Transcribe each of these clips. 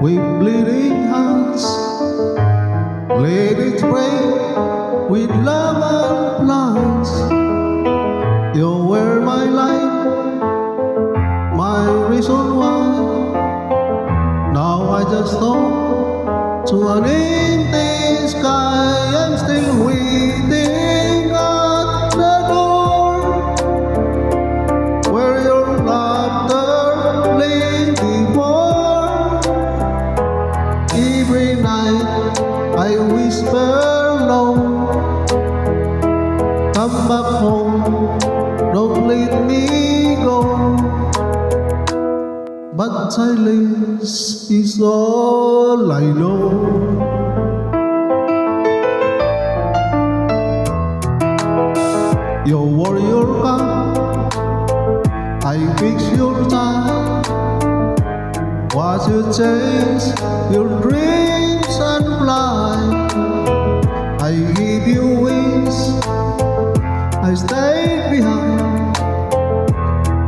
with bleeding hands. Let it pray with love and plans. You were my light, my reason why. Now I just thought to an empty sky. I'm still waiting at the door where your laughter lay before. Every night I whisper low, come back home, don't let me go. But silence is all I know. Your warrior come, I fix your time. Watch you chase your dreams and fly. I give you wings, I stayed behind.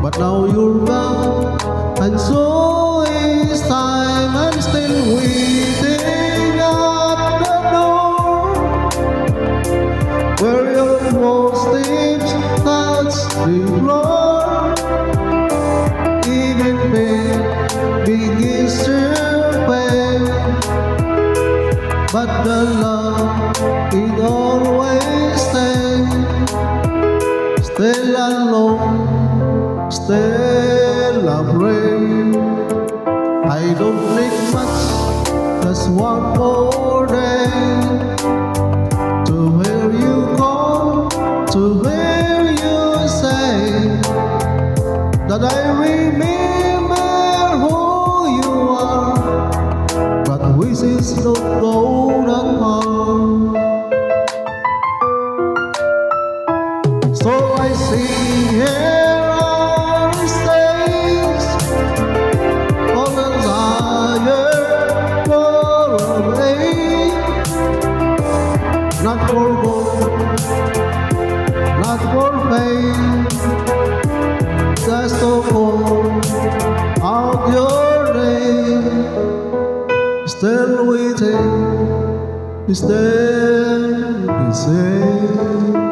But now you're gone, and so is time. I'm still waiting at the door where your footsteps touch the floor. Even pain begins to fade, but the love it always stays. Still alone, still afraid. I don't need much, just one more day to hear you call, to hear you say that I remember who you are. But wishes don't go that far. So I sing here on stage, on the desire for a day, not for gold, not for fame, just to call out your name. Still waiting, still the same.